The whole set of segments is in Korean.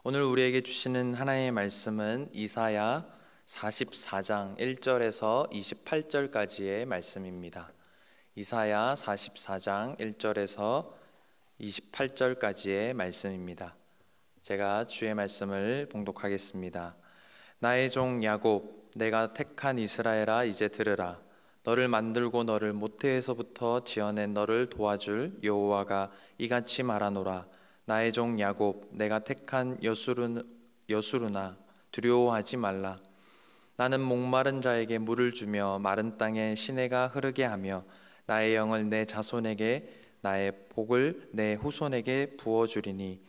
오늘 우리에게 주시는 하나님의 말씀은 이사야 44장 1절에서 28절까지의 말씀입니다. 이사야 44장 1절에서 28절까지의 말씀입니다. 제가 주의 말씀을 봉독하겠습니다. 나의 종 야곱, 내가 택한 이스라엘아, 이제 들으라. 너를 만들고 너를 모태에서부터 지어낸 너를 도와줄 여호와가 이같이 말하노라. 나의 종 야곱, 내가 택한 여수르나 두려워하지 말라. 나는 목마른 자에게 물을 주며 마른 땅에 시내가 흐르게 하며 나의 영을 내 자손에게, 나의 복을 내 후손에게 부어주리니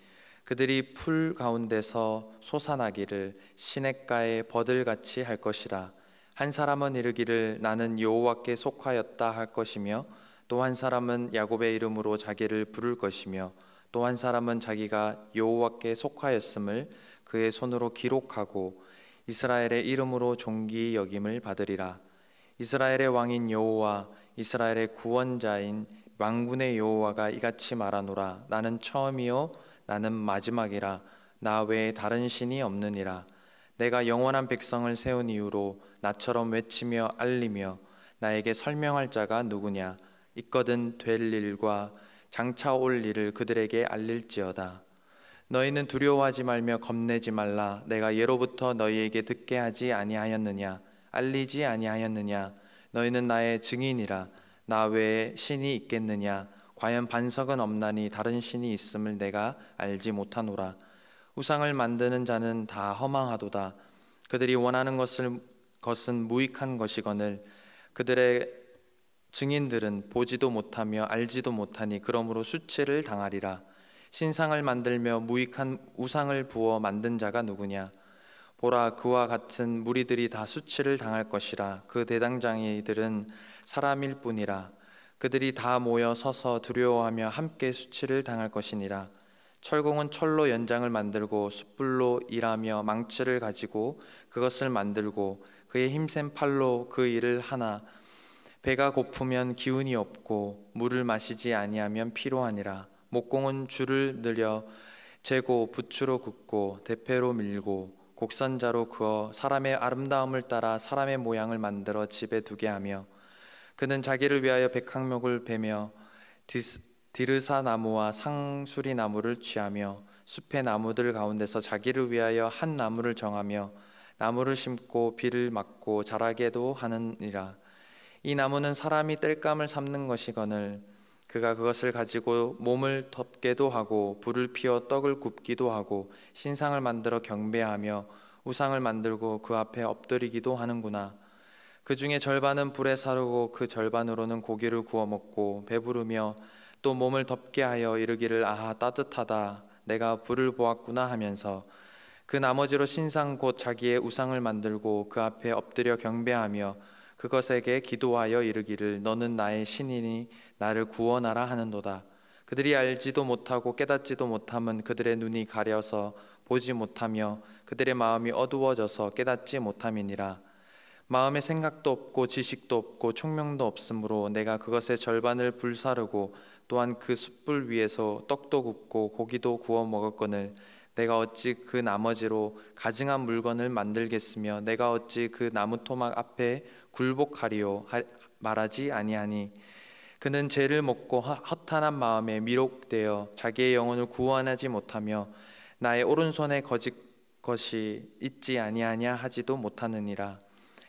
그들이 풀 가운데서 솟아나기를 시냇가에 버들같이 할 것이라. 한 사람은 이르기를 나는 여호와께 속하였다 할 것이며, 또 한 사람은 야곱의 이름으로 자기를 부를 것이며, 또 한 사람은 자기가 여호와께 속하였음을 그의 손으로 기록하고 이스라엘의 이름으로 존귀 여김을 받으리라. 이스라엘의 왕인 여호와, 이스라엘의 구원자인 만군의 여호와가 이같이 말하노라. 나는 처음이요 나는 마지막이라. 나 외에 다른 신이 없느니라. 내가 영원한 백성을 세운 이후로 나처럼 외치며 알리며 나에게 설명할 자가 누구냐. 있거든 될 일과 장차 올 일을 그들에게 알릴지어다. 너희는 두려워하지 말며 겁내지 말라. 내가 예로부터 너희에게 듣게 하지 아니하였느냐. 알리지 아니하였느냐. 너희는 나의 증인이라. 나 외에 신이 있겠느냐. 과연 반석은 없나니 다른 신이 있음을 내가 알지 못하노라. 우상을 만드는 자는 다 허망하도다. 그들이 원하는 것은 무익한 것이거늘 그들의 증인들은 보지도 못하며 알지도 못하니 그러므로 수치를 당하리라. 신상을 만들며 무익한 우상을 부어 만든 자가 누구냐. 보라, 그와 같은 무리들이 다 수치를 당할 것이라. 그 대장장이들은 사람일 뿐이라. 그들이 다 모여 서서 두려워하며 함께 수치를 당할 것이니라. 철공은 철로 연장을 만들고 숯불로 일하며 망치를 가지고 그것을 만들고 그의 힘센 팔로 그 일을 하나. 배가 고프면 기운이 없고 물을 마시지 아니하면 피로하니라. 목공은 줄을 늘려 재고 부추로 굽고 대패로 밀고 곡선자로 그어 사람의 아름다움을 따라 사람의 모양을 만들어 집에 두게 하며, 그는 자기를 위하여 백향목을 베며 디르사 나무와 상수리 나무를 취하며 숲의 나무들 가운데서 자기를 위하여 한 나무를 정하며 나무를 심고 비를 맞고 자라게도 하느니라. 이 나무는 사람이 땔감을 삶는 것이거늘 그가 그것을 가지고 몸을 덮게도 하고 불을 피워 떡을 굽기도 하고 신상을 만들어 경배하며 우상을 만들고 그 앞에 엎드리기도 하는구나. 그 중에 절반은 불에 사르고 그 절반으로는 고기를 구워 먹고 배부르며 또 몸을 덮게 하여 이르기를 아하 따뜻하다 내가 불을 보았구나 하면서 그 나머지로 신상 곧 자기의 우상을 만들고 그 앞에 엎드려 경배하며 그것에게 기도하여 이르기를 너는 나의 신이니 나를 구원하라 하는도다. 그들이 알지도 못하고 깨닫지도 못함은 그들의 눈이 가려서 보지 못하며 그들의 마음이 어두워져서 깨닫지 못함이니라. 마음에 생각도 없고 지식도 없고 총명도 없으므로 내가 그것의 절반을 불사르고 또한 그 숯불 위에서 떡도 굽고 고기도 구워 먹었거늘 내가 어찌 그 나머지로 가증한 물건을 만들겠으며 내가 어찌 그 나무 토막 앞에 굴복하리요 말하지 아니하니. 그는 죄를 먹고 허탄한 마음에 미혹되어 자기의 영혼을 구원하지 못하며 나의 오른손에 거짓 것이 있지 아니하냐 하지도 못하느니라.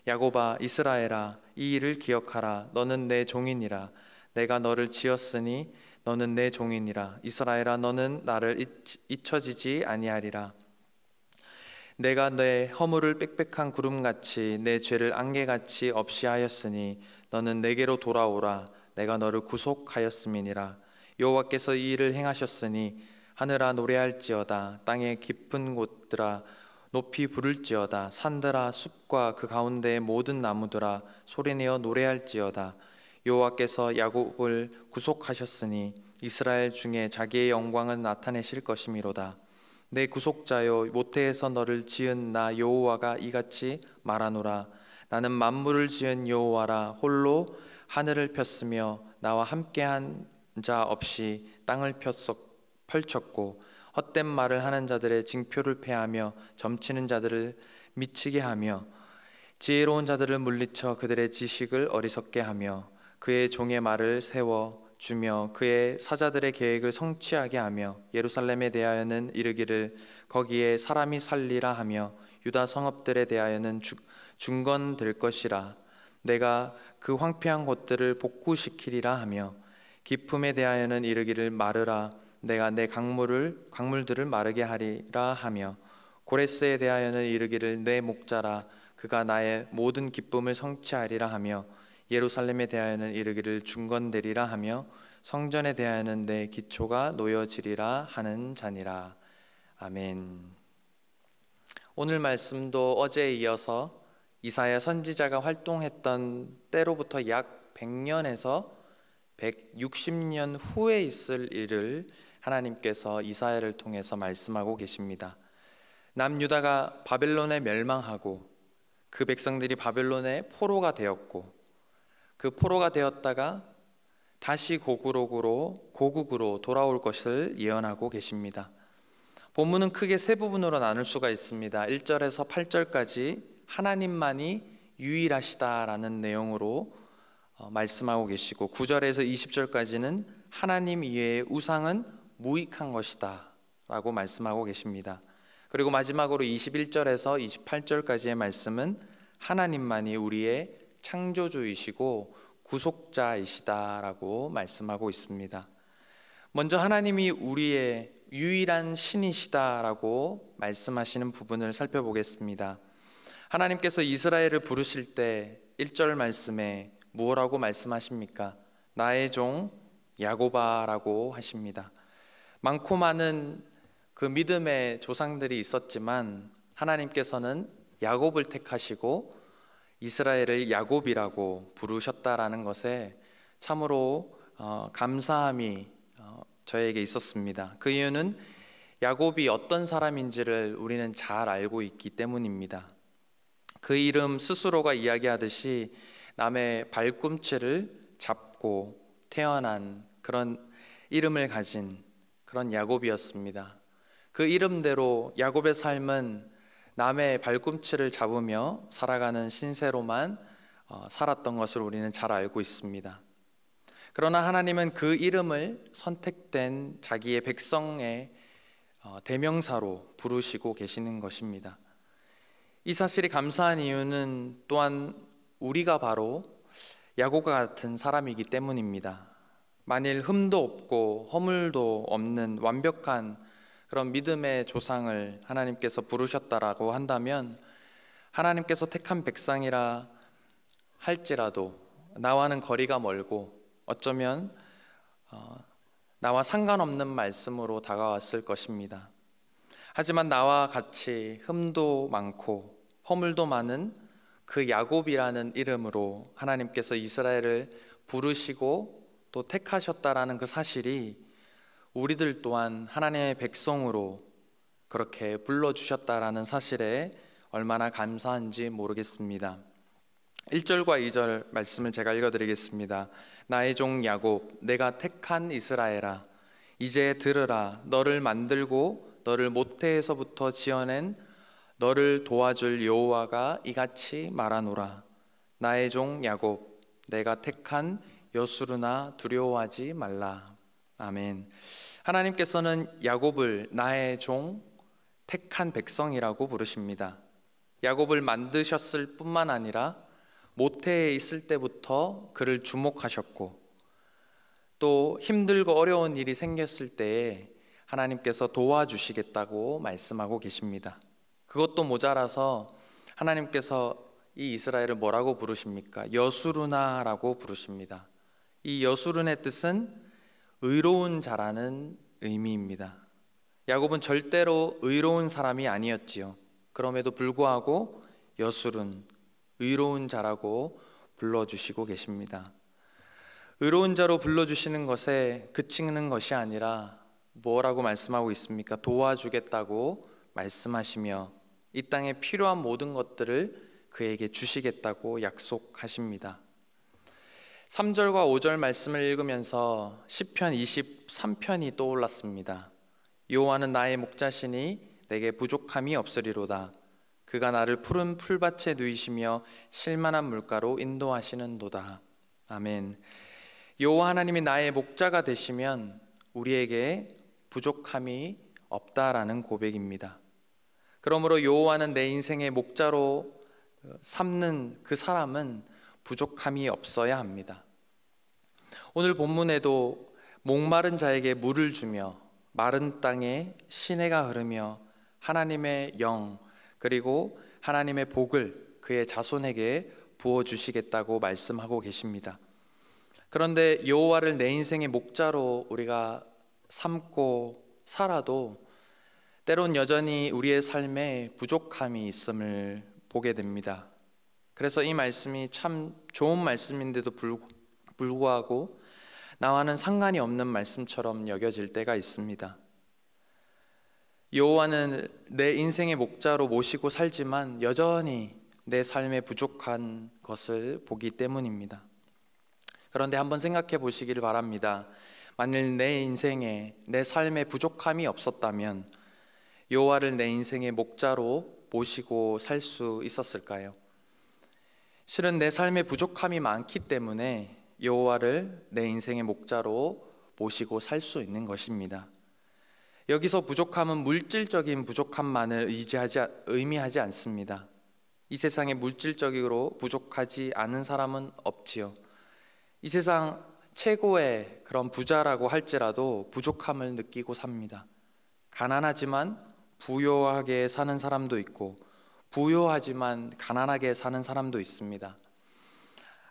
야곱아, 이스라엘아, 이 일을 기억하라. 너는 내 종이니라. 내가 너를 지었으니 너는 내 종이니라. 이스라엘아, 너는 나를 잊혀지지 아니하리라. 내가 내 허물을 빽빽한 구름같이 내 죄를 안개같이 없이 하였으니 너는 내게로 돌아오라. 내가 너를 구속하였음이니라. 여호와께서 이 일을 행하셨으니 하늘아 노래할지어다. 땅의 깊은 곳들아 높이 부를지어다. 산들아 숲과 그 가운데의 모든 나무들아 소리내어 노래할지어다. 여호와께서 야곱을 구속하셨으니 이스라엘 중에 자기의 영광을 나타내실 것이미로다. 내 구속자여, 모태에서 너를 지은 나 여호와가 이같이 말하노라. 나는 만물을 지은 여호와라. 홀로 하늘을 폈으며 나와 함께한 자 없이 땅을 펼쳤고 헛된 말을 하는 자들의 징표를 패하며 점치는 자들을 미치게 하며 지혜로운 자들을 물리쳐 그들의 지식을 어리석게 하며 그의 종의 말을 세워 주며 그의 사자들의 계획을 성취하게 하며 예루살렘에 대하여는 이르기를 거기에 사람이 살리라 하며 유다 성읍들에 대하여는 중건될 것이라. 내가 그 황폐한 곳들을 복구시키리라 하며 기품에 대하여는 이르기를 마르라. 내가 내 강물들을 마르게 하리라 하며 고레스에 대하여는 이르기를 내 목자라. 그가 나의 모든 기쁨을 성취하리라 하며 예루살렘에 대하여는 이르기를 중건되리라 하며 성전에 대하여는 내 기초가 놓여지리라 하는 자니라. 아멘. 오늘 말씀도 어제에 이어서 이사야 선지자가 활동했던 때로부터 약 100년에서 160년 후에 있을 일을 하나님께서 이사야를 통해서 말씀하고 계십니다. 남유다가 바벨론에 멸망하고 그 백성들이 바벨론의 포로가 되었고 그 포로가 되었다가 다시 고국으로 돌아올 것을 예언하고 계십니다. 본문은 크게 세 부분으로 나눌 수가 있습니다. 1절에서 8절까지 하나님만이 유일하시다라는 내용으로 말씀하고 계시고 9절에서 20절까지는 하나님 이외의 우상은 무익한 것이다 라고 말씀하고 계십니다. 그리고 마지막으로 21절에서 28절까지의 말씀은 하나님만이 우리의 창조주이시고 구속자이시다라고 말씀하고 있습니다. 먼저 하나님이 우리의 유일한 신이시다라고 말씀하시는 부분을 살펴보겠습니다. 하나님께서 이스라엘을 부르실 때 1절 말씀에 무엇라고 말씀하십니까? 나의 종 야곱아라고 하십니다. 많고 많은 그 믿음의 조상들이 있었지만 하나님께서는 야곱을 택하시고 이스라엘을 야곱이라고 부르셨다라는 것에 참으로 감사함이 저에게 있었습니다. 그 이유는 야곱이 어떤 사람인지를 우리는 잘 알고 있기 때문입니다. 그 이름 스스로가 이야기하듯이 남의 발꿈치를 잡고 태어난 그런 이름을 가진 그런 야곱이었습니다. 그 이름대로 야곱의 삶은 남의 발꿈치를 잡으며 살아가는 신세로만 살았던 것을 우리는 잘 알고 있습니다. 그러나 하나님은 그 이름을 선택된 자기의 백성의 대명사로 부르시고 계시는 것입니다. 이 사실이 감사한 이유는 또한 우리가 바로 야곱과 같은 사람이기 때문입니다. 만일 흠도 없고 허물도 없는 완벽한 그런 믿음의 조상을 하나님께서 부르셨다라고 한다면 하나님께서 택한 백성이라 할지라도 나와는 거리가 멀고 어쩌면 나와 상관없는 말씀으로 다가왔을 것입니다. 하지만 나와 같이 흠도 많고 허물도 많은 그 야곱이라는 이름으로 하나님께서 이스라엘을 부르시고 또 택하셨다라는 그 사실이 우리들 또한 하나님의 백성으로 그렇게 불러주셨다라는 사실에 얼마나 감사한지 모르겠습니다. 1절과 2절 말씀을 제가 읽어드리겠습니다. 나의 종 야곱, 내가 택한 이스라엘아, 이제 들으라. 너를 만들고 너를 모태에서부터 지어낸 너를 도와줄 여호와가 이같이 말하노라. 나의 종 야곱, 내가 택한 여수르나 두려워하지 말라. 아멘. 하나님께서는 야곱을 나의 종, 택한 백성이라고 부르십니다. 야곱을 만드셨을 뿐만 아니라 모태에 있을 때부터 그를 주목하셨고 또 힘들고 어려운 일이 생겼을 때에 하나님께서 도와주시겠다고 말씀하고 계십니다. 그것도 모자라서 하나님께서 이 이스라엘을 뭐라고 부르십니까? 여수르나라고 부르십니다. 이 여수르의 뜻은 의로운 자라는 의미입니다. 야곱은 절대로 의로운 사람이 아니었지요. 그럼에도 불구하고 여수른, 의로운 자라고 불러주시고 계십니다. 의로운 자로 불러주시는 것에 그치는 것이 아니라 뭐라고 말씀하고 있습니까? 도와주겠다고 말씀하시며 이 땅에 필요한 모든 것들을 그에게 주시겠다고 약속하십니다. 3절과 5절 말씀을 읽으면서 시편 23편이 떠올랐습니다. 여호와는 나의 목자시니 내게 부족함이 없으리로다. 그가 나를 푸른 풀밭에 누이시며 쉴만한 물가로 인도하시는도다. 아멘. 여호와 하나님이 나의 목자가 되시면 우리에게 부족함이 없다라는 고백입니다. 그러므로 여호와는 내 인생의 목자로 삼는 그 사람은 부족함이 없어야 합니다. 오늘 본문에도 목마른 자에게 물을 주며 마른 땅에 시내가 흐르며 하나님의 영 그리고 하나님의 복을 그의 자손에게 부어주시겠다고 말씀하고 계십니다. 그런데 여호와를 내 인생의 목자로 우리가 삼고 살아도 때론 여전히 우리의 삶에 부족함이 있음을 보게 됩니다. 그래서 이 말씀이 참 좋은 말씀인데도 불구하고 나와는 상관이 없는 말씀처럼 여겨질 때가 있습니다. 여호와는 내 인생의 목자로 모시고 살지만 여전히 내 삶에 부족한 것을 보기 때문입니다. 그런데 한번 생각해 보시기를 바랍니다. 만일 내 인생에 내 삶에 부족함이 없었다면 여호와를 내 인생의 목자로 모시고 살 수 있었을까요? 실은 내 삶에 부족함이 많기 때문에 여호와를 내 인생의 목자로 모시고 살 수 있는 것입니다. 여기서 부족함은 물질적인 부족함만을 의미하지 않습니다. 이 세상에 물질적으로 부족하지 않은 사람은 없지요. 이 세상 최고의 그런 부자라고 할지라도 부족함을 느끼고 삽니다. 가난하지만 부유하게 사는 사람도 있고 부유하지만 가난하게 사는 사람도 있습니다.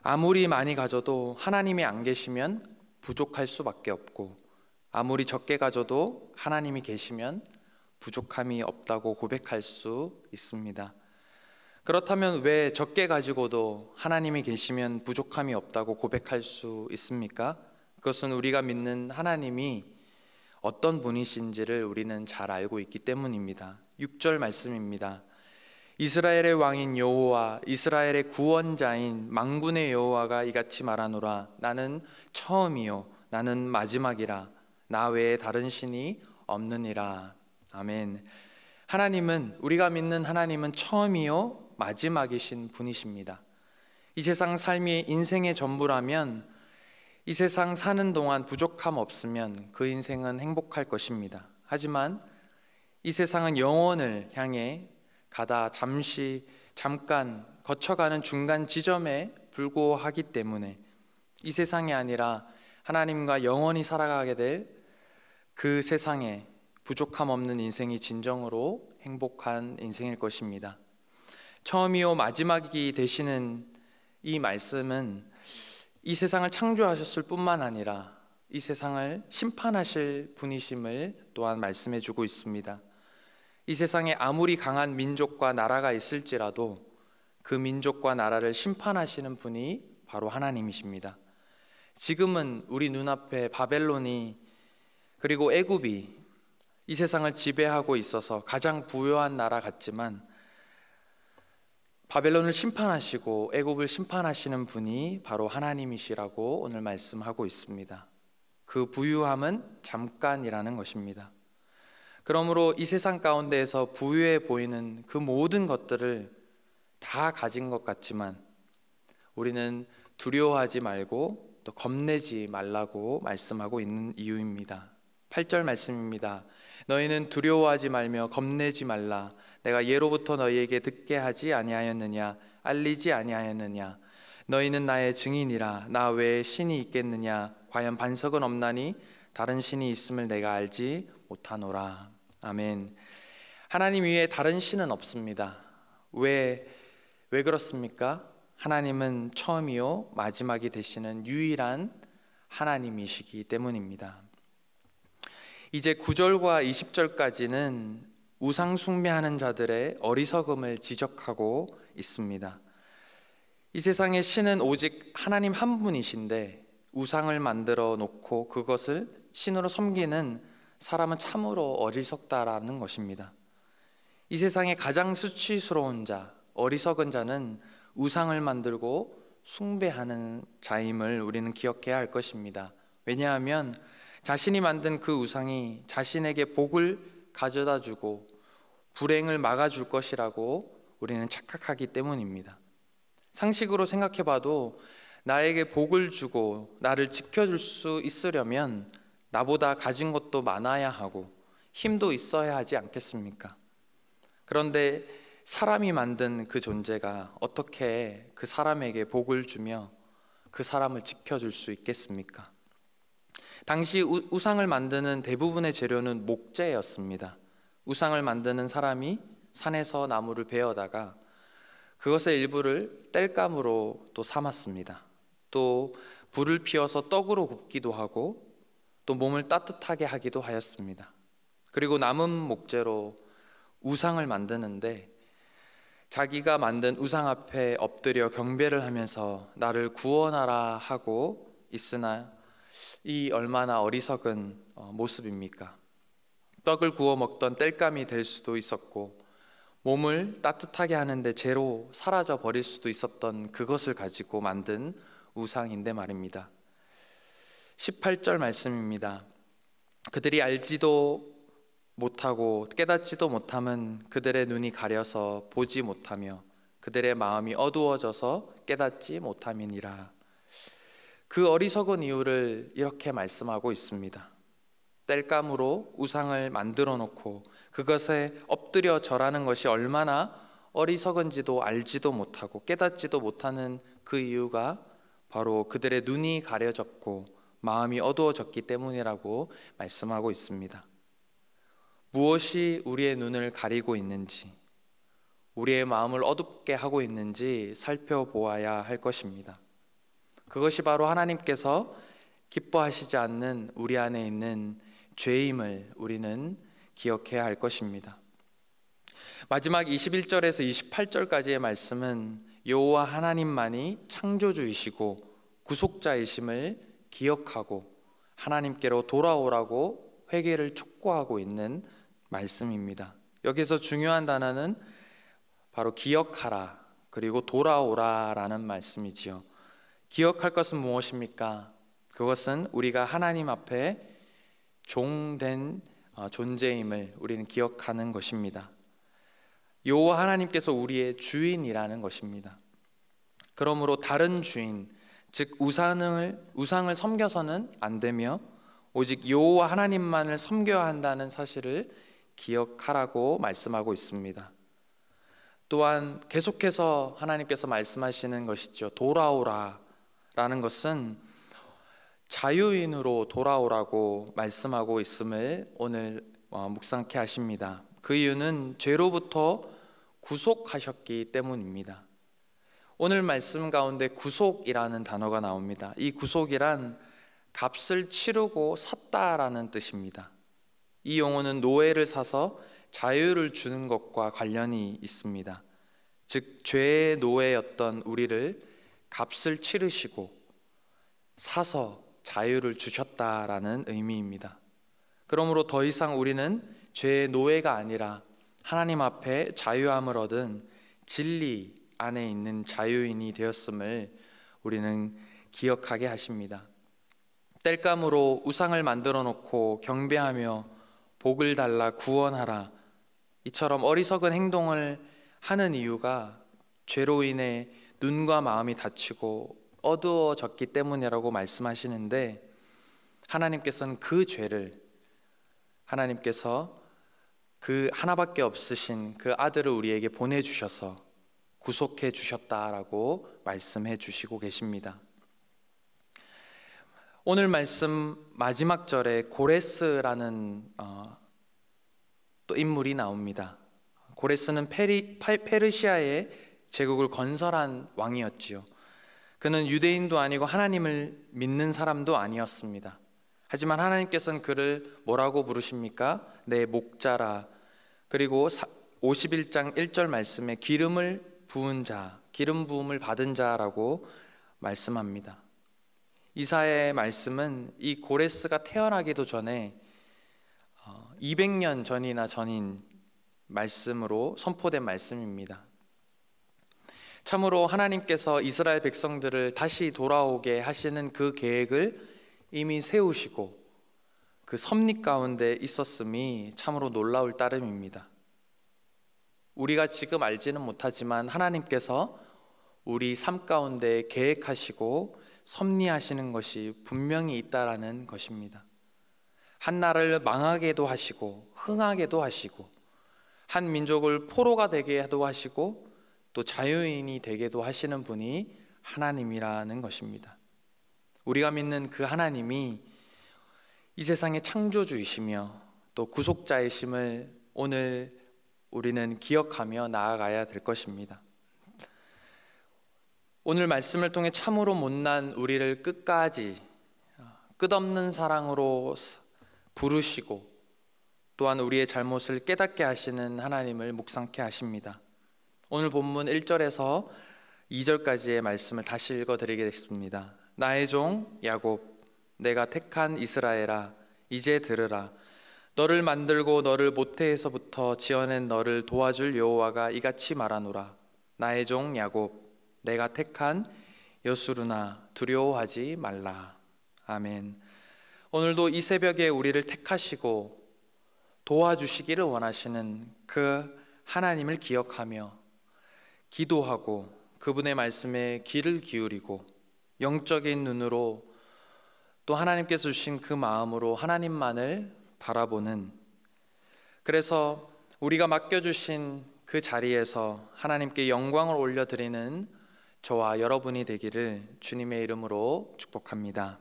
아무리 많이 가져도 하나님이 안 계시면 부족할 수밖에 없고 아무리 적게 가져도 하나님이 계시면 부족함이 없다고 고백할 수 있습니다. 그렇다면 왜 적게 가지고도 하나님이 계시면 부족함이 없다고 고백할 수 있습니까? 그것은 우리가 믿는 하나님이 어떤 분이신지를 우리는 잘 알고 있기 때문입니다. 6절 말씀입니다. 이스라엘의 왕인 여호와, 이스라엘의 구원자인 만군의 여호와가 이같이 말하노라. 나는 처음이요 나는 마지막이라. 나 외에 다른 신이 없느니라. 아멘. 하나님은, 우리가 믿는 하나님은 처음이요 마지막이신 분이십니다. 이 세상 삶이 인생의 전부라면 이 세상 사는 동안 부족함 없으면 그 인생은 행복할 것입니다. 하지만 이 세상은 영원을 향해 가다 잠깐 거쳐가는 중간 지점에 불과하기 때문에 이 세상이 아니라 하나님과 영원히 살아가게 될 그 세상에 부족함 없는 인생이 진정으로 행복한 인생일 것입니다. 처음이요 마지막이 되시는 이 말씀은 이 세상을 창조하셨을 뿐만 아니라 이 세상을 심판하실 분이심을 또한 말씀해 주고 있습니다. 이 세상에 아무리 강한 민족과 나라가 있을지라도 그 민족과 나라를 심판하시는 분이 바로 하나님이십니다. 지금은 우리 눈앞에 바벨론이 그리고 애굽이 이 세상을 지배하고 있어서 가장 부유한 나라 같지만 바벨론을 심판하시고 애굽을 심판하시는 분이 바로 하나님이시라고 오늘 말씀하고 있습니다. 그 부유함은 잠깐이라는 것입니다. 그러므로 이 세상 가운데에서 부유해 보이는 그 모든 것들을 다 가진 것 같지만 우리는 두려워하지 말고 또 겁내지 말라고 말씀하고 있는 이유입니다. 8절 말씀입니다. 너희는 두려워하지 말며 겁내지 말라. 내가 예로부터 너희에게 듣게 하지 아니하였느냐, 알리지 아니하였느냐. 너희는 나의 증인이라. 나 외에 신이 있겠느냐. 과연 반석은 없나니 다른 신이 있음을 내가 알지 못하노라. 아멘. 하나님 위에 다른 신은 없습니다. 왜 그렇습니까? 하나님은 처음이요 마지막이 되시는 유일한 하나님이시기 때문입니다. 이제 9절과 20절까지는 우상 숭배하는 자들의 어리석음을 지적하고 있습니다. 이 세상의 신은 오직 하나님 한 분이신데 우상을 만들어 놓고 그것을 신으로 섬기는 사람은 참으로 어리석다라는 것입니다. 이 세상의 가장 수치스러운 자, 어리석은 자는 우상을 만들고 숭배하는 자임을 우리는 기억해야 할 것입니다. 왜냐하면 자신이 만든 그 우상이 자신에게 복을 가져다 주고 불행을 막아줄 것이라고 우리는 착각하기 때문입니다. 상식으로 생각해 봐도 나에게 복을 주고 나를 지켜줄 수 있으려면 나보다 가진 것도 많아야 하고 힘도 있어야 하지 않겠습니까? 그런데 사람이 만든 그 존재가 어떻게 그 사람에게 복을 주며 그 사람을 지켜줄 수 있겠습니까? 당시 우상을 만드는 대부분의 재료는 목재였습니다. 우상을 만드는 사람이 산에서 나무를 베어다가 그것의 일부를 땔감으로 또 삼았습니다. 또 불을 피워서 떡으로 굽기도 하고 또 몸을 따뜻하게 하기도 하였습니다. 그리고 남은 목재로 우상을 만드는데 자기가 만든 우상 앞에 엎드려 경배를 하면서 나를 구원하라 하고 있으나 이 얼마나 어리석은 모습입니까? 떡을 구워 먹던 땔감이 될 수도 있었고 몸을 따뜻하게 하는데 재로 사라져 버릴 수도 있었던 그것을 가지고 만든 우상인데 말입니다. 18절 말씀입니다. 그들이 알지도 못하고 깨닫지도 못함은 그들의 눈이 가려서 보지 못하며 그들의 마음이 어두워져서 깨닫지 못함이니라. 그 어리석은 이유를 이렇게 말씀하고 있습니다. 땔감으로 우상을 만들어 놓고 그것에 엎드려 절하는 것이 얼마나 어리석은지도 알지도 못하고 깨닫지도 못하는 그 이유가 바로 그들의 눈이 가려졌고 마음이 어두워졌기 때문이라고 말씀하고 있습니다. 무엇이 우리의 눈을 가리고 있는지, 우리의 마음을 어둡게 하고 있는지 살펴보아야 할 것입니다. 그것이 바로 하나님께서 기뻐하시지 않는 우리 안에 있는 죄임을 우리는 기억해야 할 것입니다. 마지막 21절에서 28절까지의 말씀은 여호와 하나님만이 창조주이시고 구속자이심을 기억하고 하나님께로 돌아오라고 회개를 촉구하고 있는 말씀입니다. 여기서 중요한 단어는 바로 기억하라 그리고 돌아오라 라는 말씀이지요. 기억할 것은 무엇입니까? 그것은 우리가 하나님 앞에 종된 존재임을 우리는 기억하는 것입니다. 여호와 하나님께서 우리의 주인이라는 것입니다. 그러므로 다른 주인, 즉 우상을 섬겨서는 안 되며 오직 여호와 하나님만을 섬겨야 한다는 사실을 기억하라고 말씀하고 있습니다. 또한 계속해서 하나님께서 말씀하시는 것이죠. 돌아오라 라는 것은 자유인으로 돌아오라고 말씀하고 있음을 오늘 묵상케 하십니다. 그 이유는 죄로부터 구속하셨기 때문입니다. 오늘 말씀 가운데 구속이라는 단어가 나옵니다. 이 구속이란 값을 치르고 샀다라는 뜻입니다. 이 용어는 노예를 사서 자유를 주는 것과 관련이 있습니다. 즉 죄의 노예였던 우리를 값을 치르시고 사서 자유를 주셨다라는 의미입니다. 그러므로 더 이상 우리는 죄의 노예가 아니라 하나님 앞에 자유함을 얻은 진리 안에 있는 자유인이 되었음을 우리는 기억하게 하십니다. 땔감으로 우상을 만들어 놓고 경배하며 복을 달라 구원하라, 이처럼 어리석은 행동을 하는 이유가 죄로 인해 눈과 마음이 닫히고 어두워졌기 때문이라고 말씀하시는데, 하나님께서는 그 죄를, 하나님께서 그 하나밖에 없으신 그 아들을 우리에게 보내주셔서 구속해 주셨다라고 말씀해 주시고 계십니다. 오늘 말씀 마지막 절에 고레스라는 또 인물이 나옵니다. 고레스는 페르시아의 제국을 건설한 왕이었지요. 그는 유대인도 아니고 하나님을 믿는 사람도 아니었습니다. 하지만 하나님께서는 그를 뭐라고 부르십니까? 내 목자라. 그리고 51장 1절 말씀에 기름을 부은 자, 기름 부음을 받은 자라고 말씀합니다. 이사야의 말씀은 이 고레스가 태어나기도 전에 200년 전이나 전인 말씀으로 선포된 말씀입니다. 참으로 하나님께서 이스라엘 백성들을 다시 돌아오게 하시는 그 계획을 이미 세우시고 그 섭리 가운데 있었음이 참으로 놀라울 따름입니다. 우리가 지금 알지는 못하지만 하나님께서 우리 삶 가운데 계획하시고 섭리하시는 것이 분명히 있다라는 것입니다. 한 나라를 망하게도 하시고 흥하게도 하시고 한 민족을 포로가 되게도 하시고 또 자유인이 되게도 하시는 분이 하나님이라는 것입니다. 우리가 믿는 그 하나님이 이 세상의 창조주이시며 또 구속자이심을 오늘 우리는 기억하며 나아가야 될 것입니다. 오늘 말씀을 통해 참으로 못난 우리를 끝까지 끝없는 사랑으로 부르시고 또한 우리의 잘못을 깨닫게 하시는 하나님을 묵상케 하십니다. 오늘 본문 1절에서 2절까지의 말씀을 다시 읽어드리겠습니다. 나의 종 야곱, 내가 택한 이스라엘아, 이제 들으라. 너를 만들고 너를 모태에서부터 지어낸 너를 도와줄 여호와가 이같이 말하노라. 나의 종 야곱, 내가 택한 여수르나 두려워하지 말라. 아멘. 오늘도 이 새벽에 우리를 택하시고 도와주시기를 원하시는 그 하나님을 기억하며 기도하고 그분의 말씀에 귀를 기울이고 영적인 눈으로 또 하나님께서 주신 그 마음으로 하나님만을 바라보는, 그래서 우리가 맡겨주신 그 자리에서 하나님께 영광을 올려드리는 저와 여러분이 되기를 주님의 이름으로 축복합니다.